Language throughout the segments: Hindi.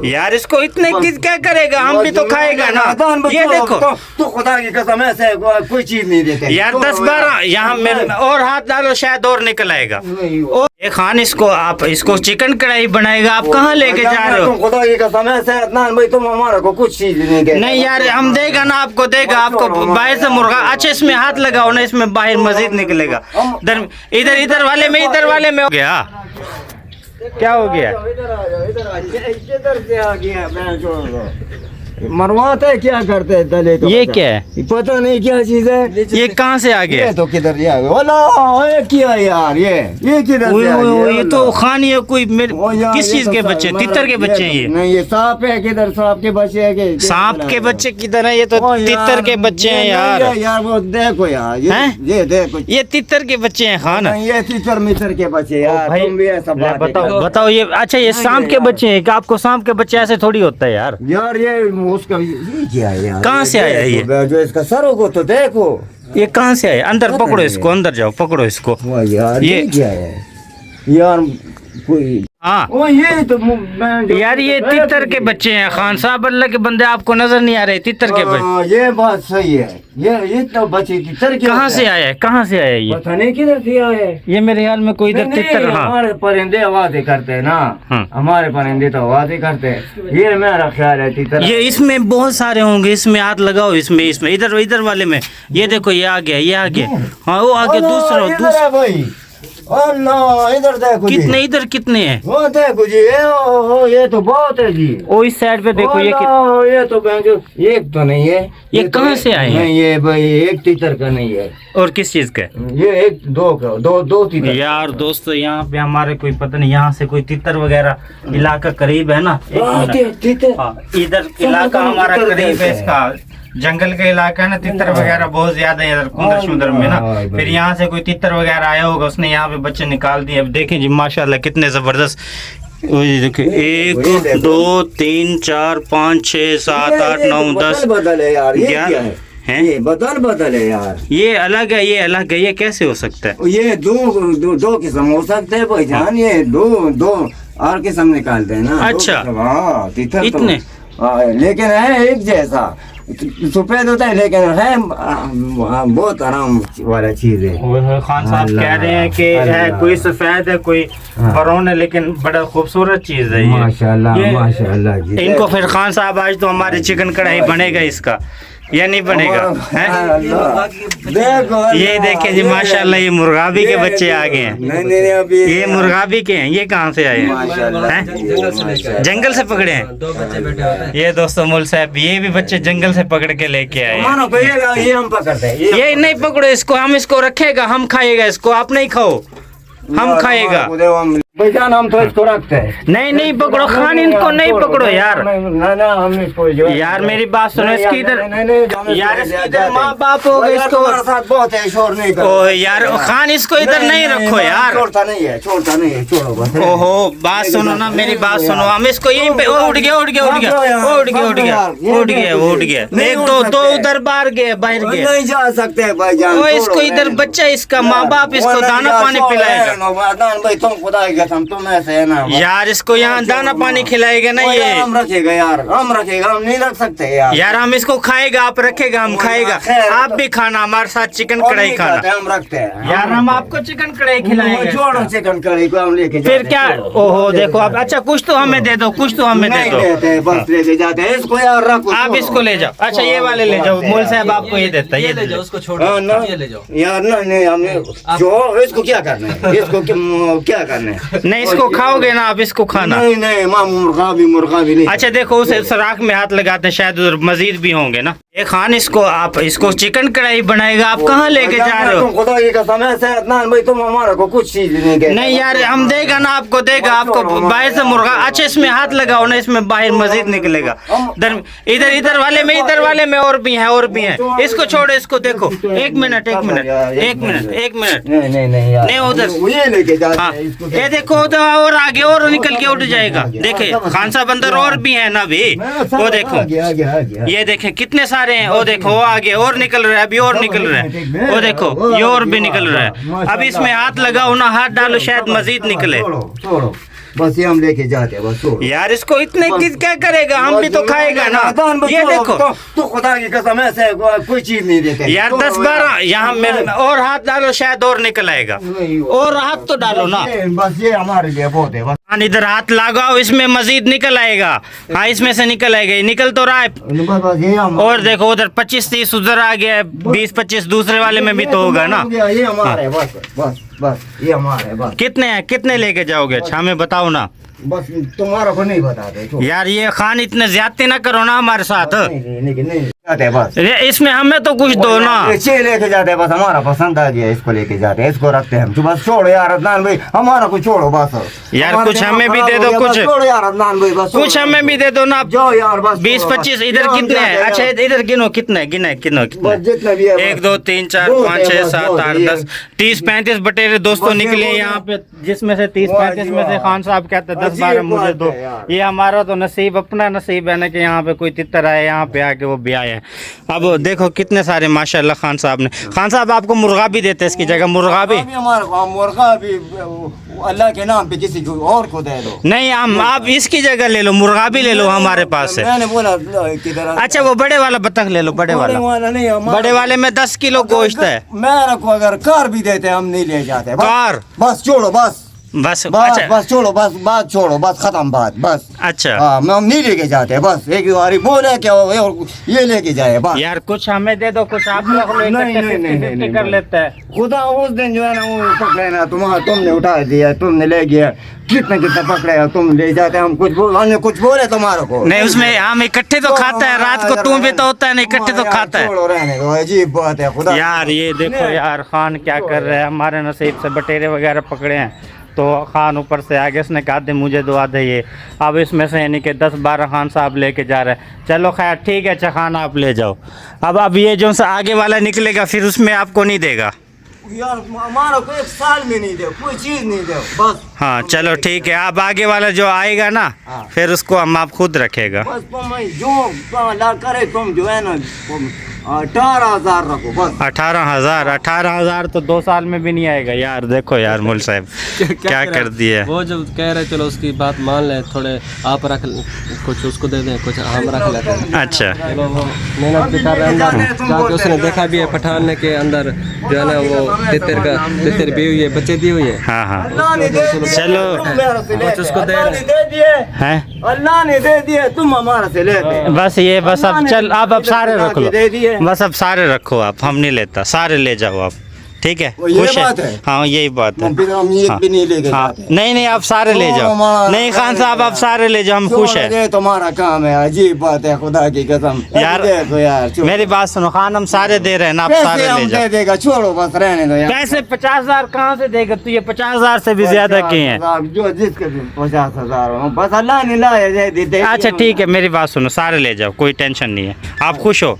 यार इसको इतने क्या करेगा, हम भी तो खाएगा ना। ये देखो तो खुदा की कसम ऐसे कोई चीज नहीं देते यार, 10-12 यहाँ में और हाथ डालो शायद और निकल आएगा। ये खान इसको आप इसको चिकन कढ़ाई बनाएगा, आप कहाँ लेके जा रहे हो? खुदा की कसम ऐसे भाई तुम हमारे को कुछ चीज नहीं देते। नहीं यार, हम देगा ना आपको, देगा आपको बाहर से मुर्गा। अच्छा इसमें हाथ लगाओ ना, इसमें बाहर मजीद निकलेगा। इधर वाले में हो गया। क्या हो गया? इधर से आ गया। मरवाते क्या करते हैं दले तो ये क्या है? पता नहीं क्या चीज है। ये कहाँ से आ गया? ये तो किधर से आ गया? ये क्या यार, ये किधर से आ गया? ये तो खान, ये कोई किस चीज के बच्चे? तितर के बच्चे हैं ये? नहीं, ये सांप है। किधर सांप के बच्चे है? सांप के बच्चे किधर है? ये तो तितर के बच्चे हैं यार। यार वो देखो यार, ये देखो, ये तितर के बच्चे हैं खान। ये तितर मितर के बच्चे यार। तुम भी ऐसा बताओ ये। अच्छा ये सांप के बच्चे हैं? आपको सांप के बच्चे ऐसे थोड़ी होता है यार। यार ये उसका ये क्या है यार? कहाँ से आया ये? जो इसका सर होगा तो देखो ये कहाँ से आया? अंदर पकड़ो इसको, अंदर जाओ, पकड़ो इसको। यार ये क्या है यार? कोई हाँ ये तो यार ये तितर के बच्चे हैं खान साहब। अल्लाह के बंदे आपको नजर नहीं आ रहे? तितर के बच्चे। ये बात सही है। ये तो बच्चे तितर के कहाँ से आया है? कहाँ से आया ये? पता नहीं किधर से आया है। ये मेरे ख्याल में कोई इधर तितर। हाँ हमारे परिंदे आवाजें करते हैं ना। हमारे परिंदे तो आवाजें करते हैं। ये मेरा ख्याल है तितर। ये इसमें बहुत सारे होंगे। इसमें हाथ लगाओ, इसमें इधर वाले में। ये देखो ये आ गया, ये आ गया। हाँ वो आगे दूसरा भाई। इधर देखो कितने, इधर कितने हैं? वो देखो जी, ये तो बहुत है जी। ओ इस साइड पे देखो ये ये तो एक तो नहीं है। ये कहाँ से आए हैं? नहीं ये भाई एक तीतर का नहीं है। और किस चीज का? ये एक दो तीतर। यार दोस्तों यहाँ पे हमारे कोई पता नहीं, यहाँ से कोई तीतर वगैरह इलाका करीब है ना। इधर इलाका हमारा करीब है, इसका जंगल का इलाका है ना। तितर वगैरह बहुत ज्यादा है इधर कुंदर शुंदर में ना। फिर यहाँ से कोई तितर वगैरह आया होगा, उसने यहाँ पे बच्चे निकाल दिए। अब देखें जी माशाल्लाह कितने जबरदस्त। देखिए 1 2 3 4 5 6 7 8 9 10 है। ये बदल है यार। ये अलग है, ये अलग है। ये कैसे हो सकता है? ये दो किस्म हो सकते हैं भाईजान। ये दो और किस्म निकालते हैं ना। अच्छा हाँ तितर इतने लेकिन है एक जैसा सफेद होता है, लेकिन है बहुत आराम वाला चीज है। खान साहब कह रहे हैं कि है कोई सफेद है कोई ब्राउन है, लेकिन बड़ा खूबसूरत चीज है ये। माशाल्लाह जी। इनको फिर खान साहब आज तो हमारी चिकन कढ़ाई बनेगा इसका, या नहीं बनेगा? ये देखिए जी माशाल्लाह ये मुर्गाबी के बच्चे आ गए हैं। नहीं ये मुर्गाबी के हैं। ये कहाँ से आए हैं? जंगल से पकड़े हैं। 2 बच्चे बैठे होते हैं। ये दोस्तों मुल साहब ये भी बच्चे जंगल से पकड़ के लेके आए हैं। ये हम पकड़ते हैं। ये नहीं पकड़ो इसको, हम इसको रखेगा, हम खाएगा इसको। आप नहीं खाओ, हम खाएगा। भाईजान हम तो इसको रखते हैं। नहीं पकड़ो खान, इनको नहीं पकड़ो यार। ना हम इसको यार मेरी बात सुनो, इसकी इधर यार इसकी इधर माँ बाप हो गए, इसको बहुत है शोर नहीं करो। ओ यार खान इसको इधर नहीं रखो यार। छोड़ता नहीं है छोड़ो बस। ओहो बात सुनो ना, मेरी बात सुनो। हम इसको यहीं पे उड़ गया। एक दो उधर बाहर गए नहीं जा सकते भाईजान। इसको इधर बच्चा, इसका माँ बाप इसको दाना पानी पिलाएगा। भाई तुम खुदा के कसम तुम ऐसे है ना यार। इसको यहाँ दाना पानी खिलाएगा ना ये। हम रखेगा यार, हम नहीं रख सकते यार। हम इसको खाएगा, आप रखेगा, हम खाएगा। आप भी खाना हमारे साथ चिकन कढ़ाई खाना। हम रखते हैं यार, हम आपको चिकन कढ़ाई खिलाएंगे। छोड़ो चिकन कढ़ाई को हम लेके फिर क्या? ओहो देखो आप। अच्छा कुछ तो हमें दे दो, कुछ तो हमें दे दो। बस लेके जाते हैं इसको यार। रखो आप इसको ले जाओ। अच्छा ये वाले ले जाओ, मोल साहब आपको ये देता है। ये ले जाओ उसको, छोड़ ये ले जाओ यार। नहीं हमने जो इसको क्या करना है, इसको क्या करना है? नहीं इसको खाओगे ना आप, इसको खाना। नहीं मुर्गा भी नहीं। अच्छा देखो उस सराख में हाथ लगाते हैं, शायद उधर मजीद भी होंगे ना। ये खान इसको आप इसको चिकन कढ़ाई बनाएगा, आप कहाँ लेके जा रहे हो? खुदा की कसम ऐसे भाई तुम हमारे को कुछ चीज नहीं देते। नहीं यार हम देगा ना आपको, देगा आपको बाहर से मुर्गा। अच्छा इसमें हाथ लगाओ ना, इसमें बाहर मजीद निकलेगा। इधर वाले में और भी है। इसको छोड़ो, इसको देखो। एक मिनट नहीं उधर ये लेके जा। ये देखो और आगे और निकल के उठ जाएगा। देखे खान साहब अंदर और भी है ना भी। वो देखो ये देखे कितने सारे हैं। वो देखो वो आगे और निकल रहा है, अभी और निकल रहा है। वो देखो ये और भी निकल रहा है। अब इसमें हाथ लगाओ ना, हाथ डालो शायद मजीद निकले। बस ये हम लेके जाते हैं बस। यार इसको इतने क्या करेगा, हम भी तो खाएगा ना। ये देखो तो खुदा की कसम ऐसे कोई चीज नहीं देते यार, 10-12 यहाँ में और हाथ डालो शायद और निकल आएगा, और हाथ तो डालो ना। बस ये हमारे लिए बहुत है बस। इधर हाथ लगाओ, इसमें मजीद निकल आएगा। हाँ इसमें से निकल आएगा, ये निकल तो रहा है। और देखो उधर 25-30 उधर आ गया, 20-25 दूसरे वाले में भी तो होगा ना। ये हमारा है बस बस बस, ये हमारा है बस। कितने लेके जाओगे? अच्छा हमें बताओ ना। बस तुम्हारा को नहीं बताते यार ये खान इतने ज्यादती ना करो ना हमारे साथ। नहीं जाते बस। इसमें हमें तो कुछ दो ना। ये लेके जाते हैं बस, हमारा पसंद आ गया इसको लेके जाते हैं, इसको रखते हैं हम। तो बस छोड़ो यार अदनान भाई, हमारा कुछ छोड़ो बस यार। कुछ हमें भी दे दो, कुछ छोड़ो यार अदनान भाई बस, कुछ हमें भी दे दो ना। जाओ यार बस 20-25 इधर कितने हैं? अच्छा इधर गिनो कितने गिने कितने? 1 2 3 4 5 6 7 8 10 30-35 बटेरे दोस्तों निकले यहाँ पे, जिसमें से 30-35 में से खान साहब कहते 10-12 मुझे दो। ये हमारा तो नसीब, अपना नसीब है ना कि यहाँ पे कोई तितर आए, यहाँ पे आके वो भी आए। अब देखो कितने सारे माशाल्लाह खान साहब ने। खान साहब आपको मुर्गा भी देते हैं इसकी जगह? मुर्गा भी हमारा मुर्गा भी अल्लाह के नाम पे किसी को और को दे दो। नहीं, हम आप इसकी जगह ले लो, मुर्गा भी ले लो, हमारे पास है। मैंने बोला किधर। अच्छा वो बड़े वाला बतख ले लो, बड़े वाला नहीं, बड़े वाले में 10 किलो गोश्त है। मेरे को अगर कार भी देते हम नहीं ले जाते। कार बस छोड़ो बस बस बस बस छोड़ो बस, बात छोड़ो बस, खत्म बात बस। अच्छा हाँ हम नहीं लेके जाते बस, एक बारी बोले क्या हो गया और ये लेके जाए बस। यार कुछ हमें दे दो, कुछ आप लोग नहीं कर लेते हैं। खुदा उस दिन जो है ना वो पकड़े ना, तुमने उठा दिया, तुमने ले गया, कितने पकड़े तुम ले जाते, हम कुछ बोले तुम्हारे को नहीं। उसमें हम इकट्ठे तो खाता है, रात को तू भी तो होता है ना, इकट्ठे तो खाता है। रहने दो, अजीब बात है खुदा। यार ये देखो यार खान क्या कर रहे हैं, हमारे नसीब से बटेरे वगैरह पकड़े हैं तो खान ऊपर से आगे उसने कहा आधे मुझे दो आधे ये। अब इसमें से यानी कि 10-12 खान साहब लेके जा रहे हैं। चलो खैर ठीक है, अच्छा खाना आप ले जाओ। अब ये जो सा आगे वाला निकलेगा फिर उसमें आपको नहीं देगा यार, हमारा को 1 साल में नहीं दे, कोई चीज नहीं दे बस। हाँ चलो ठीक है, अब आगे वाला जो आएगा ना फिर उसको हम आप खुद रखेगा। बस तुम जो ला करे तुम जो है ना 18,000 रखो बस। 18,000 तो 2 साल में भी नहीं आएगा यार। देखो यार मुल साहब क्या कर दिया। वो जब कह रहे चलो उसकी बात मान ले, थोड़े आप रख कुछ उसको दे दें, कुछ हम रख लेते हैं। अच्छा चलो वो मेहनत भी कर रहे हैं अंदर जाके, उसने देखा भी है पठान के अंदर जो है ना वो तितर भी हुई है, बच्चे भी हुए हैं। हाँ हाँ चलो कुछ उसको दे दिए हैं, अल्लाह ने दे दिए, तुम हमारे से लेते। बस ये बस अब चल अब सारे रख लो, दे दिए बस अब सारे रखो आप, हम नहीं लेता, सारे ले जाओ आप। ठीक है ये खुश बात है? है। हाँ यही बात है। फिर हम एक भी नहीं लेके हाँ जाते। नहीं आप सारे ले जाओ। नहीं खान साहब आप सारे ले जाओ, हम खुश है। ये तुम्हारा काम है, अजीब बात है खुदा की कसम। यार देखो यार मेरी बात सुनो खान, हम सारे दे रहे हैं ना, आप सारे ले दे जाओ। देगा, छोड़ो बस रहने दो यार। पैसे 50,000 कहाँ से देगा तू? ये 50,000 से भी ज्यादा किए हैं। जो जिसके 50,000 हो, बस अल्लाह ने लाए दे। अच्छा ठीक है मेरी बात सुनो, सारे ले जाओ, कोई टेंशन नहीं है। आप खुश हो?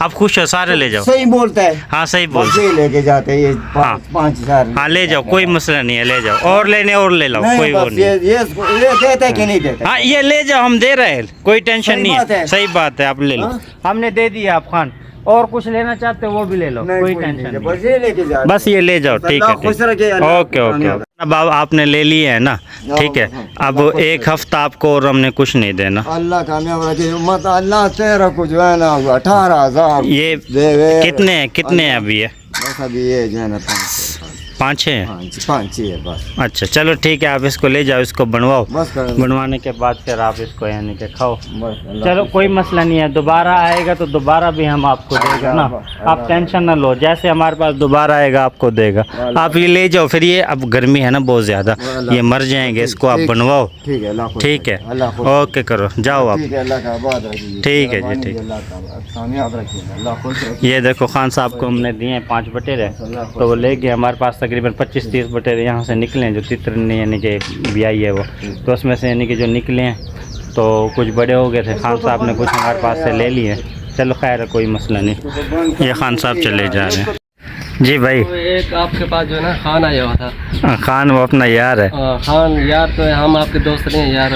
आप खुश हो? सारे ले जाओ। सही बोलता है। हाँ सही बोल। बस ये लेके जाते ये हाँ। 5,000। हाँ ले जाओ, कोई मसला नहीं है, ले जाओ। और लेने और ले लो, कोई वो नहीं। ये देते कि नहीं देते? हाँ ये ले जाओ, हम दे रहे हैं, कोई टेंशन सही नहीं बात है। है। सही बात है, आप ले लो। हमने दे दिया आप खान, और कुछ लेना चाहते हो वो भी ले लो, कोई टेंशन नहीं। बस ये लेके जाते। बस ये ले जाओ, ठीक है खुश रखे अल्लाह। Okay okay. अब आपने ले लिए है ना, ठीक है। अब 1 हफ्ता आपको और हमने कुछ नहीं देना। अल्लाह कामयाब रखे, मत अल्लाह तेरा कुछ जो है ना 18,000 ये कितने हैं अभी? ये बस अभी ये जो है ना 5-6 हैं। 5 है बस। अच्छा चलो ठीक है, आप इसको ले जाओ, इसको बनवाओ। बस बनवाने के बाद फिर आप इसको यानी कि खाओ। बस चलो कोई मसला नहीं है, दोबारा आएगा तो दोबारा भी हम आपको देगा ना, आप टेंशन ना लो। जैसे हमारे पास दोबारा आएगा आपको देगा। आप ये ले जाओ फिर। ये अब गर्मी है ना बहुत ज़्यादा, ये मर जाएंगे, इसको आप बनवाओ। ठीक है ठीक है ओके करो, जाओ आप। ठीक है जी ठीक। ये देखो खान साहब को हमने दिए 5 बटेरे, तो वो ले गए। हमारे पास तकरीबन 25-30 बटेरे यहाँ से निकले हैं, जो तितर ने यानी कि ब्याई है वो, तो उसमें से यानी कि जो निकले हैं तो कुछ बड़े हो गए थे। खान साहब ने कुछ हमारे पास से ले लिए। चलो खैर है, कोई मसला नहीं। ये खान साहब चले जा रहे हैं। जी भाई। तो एक आपके पास जो है ना खान आया हुआ था। खान वो अपना यार है। खान यार तो है, हम आपके दोस्त नहीं हैं यार।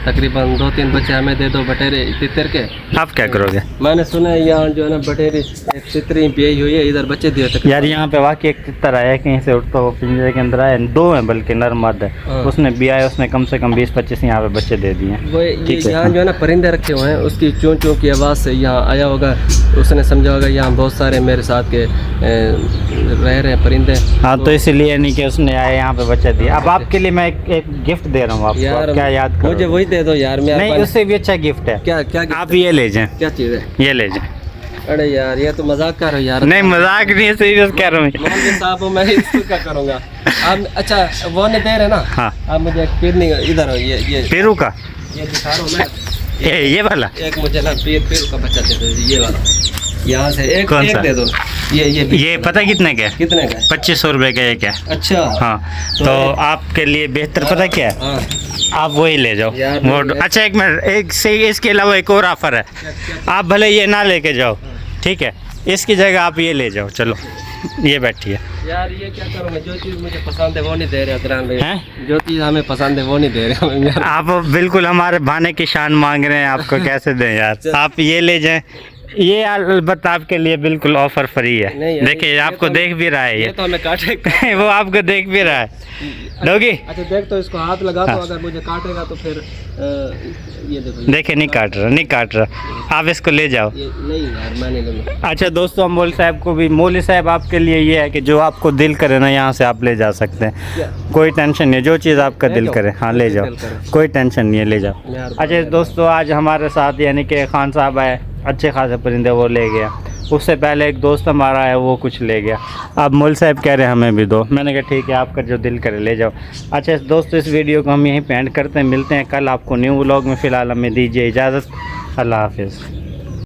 तकरीबन 2-3 बच्चे हमें दे दो बटेरे तितर के। आप क्या करोगे? मैंने सुना है यहाँ जो है ना बटेरी एक तितरी पियाई हुई है, इधर बच्चे दिए थे यार यहाँ पे वाकई एक तितर आया कहीं से उठता हो पिंजरे के अंदर आया, 2 हैं बल्कि नर मर्द है। उसने भी आया, उसने कम से कम 20-25 यहाँ पे बच्चे दे दिए। वो यहाँ जो है ना परिंदे रखे हुए हैं, उसकी चों चों की आवाज़ से यहाँ आया होगा, उसने समझा होगा यहाँ बहुत सारे मेरे साथ के रह रहे हैं परिंदे। हाँ तो इसीलिए नहीं कि उसने आया यहाँ पे बच्चे दिए। अब आपके लिए मैं एक गिफ्ट दे रहा हूँ आपको, यार। क्या याद करोगे? मुझे वही दे दो यार। नहीं, उससे भी अच्छा गिफ्ट है। क्या क्या आप ये ले जाएं, क्या चीज़ है? ये ले जाएं। अरे यार ये तो मजाक कर रहे हो यार। नहीं मजाक नहीं है, सीरियस कह रहा हूँ। मौलवी साहब मैं इसको क्या करूँगा? आप अच्छा वो नहीं दे रहे ना? हाँ। आप मुझे एक पीर नहीं इधर ये पेरू का ये दिखा रहा हूँ मैं। ये वाला एक मुझे ना पीर का बच्चा दे दो, ये वाला यहाँ से एक कौन एक सा? दे दो। ये पता कितने का है? कितने का है? 2500 रुपए का एक है। अच्छा हाँ तो आपके लिए बेहतर पता क्या है, हाँ आप वही ले जाओ यार, वो। अच्छा एक मिनट, एक से इसके अलावा एक और ऑफर है। आप भले ये ना लेके जाओ, ठीक है, इसकी जगह आप ये ले जाओ। चलो ये बैठिए। यार ये क्या करूँगा? जो चीज़ मुझे पसंद है वो नहीं दे रहे अदरान भाई। हैं? जो चीज़ हमें पसंद है वो नहीं दे रहे हमें यार। आप बिल्कुल हमारे भाने की शान मांग रहे हैं, आपको कैसे दें यार? आप ये ले जाएं, ये अलबत्ता आपके लिए बिल्कुल ऑफर फ्री है। नहीं यार, देखिए ये आपको तो देख भी रहा है ये तो हमें काटे। वो आपको देख भी रहा है। लोगी? अच्छा देख तो इसको हाथ लगा, तो हाँ। अगर मुझे काटेगा तो फिर ये देखो देखिए नहीं काट रहा, नहीं काट रहा। आप इसको ले जाओ। ये नहीं यार मैं नहीं लूँगा। अच्छा दोस्तों, मौलवी साहब को भी, मौलवी साहब आपके लिए ये है कि जो आपको दिल करे ना यहाँ से आप ले जा सकते हैं, कोई टेंशन नहीं। जो चीज़ आपका दिल करे हाँ ले जाओ, कोई टेंशन नहीं है, ले जाओ। अच्छा दोस्तों, आज हमारे साथ यानी कि खान साहब आए, अच्छे खासे परिंदे वो ले गया। उससे पहले एक दोस्त हमारा है वो कुछ ले गया। अब मौलवी साहब कह रहे हैं हमें भी दो। मैंने कहा ठीक है, आपका जो दिल करे ले जाओ। अच्छा दोस्तों, इस वीडियो को हम यहीं पे एंड करते हैं, मिलते हैं कल आपको न्यू व्लॉग में। फ़िलहाल हमें दीजिए इजाज़त। अल्लाह हाफिज़।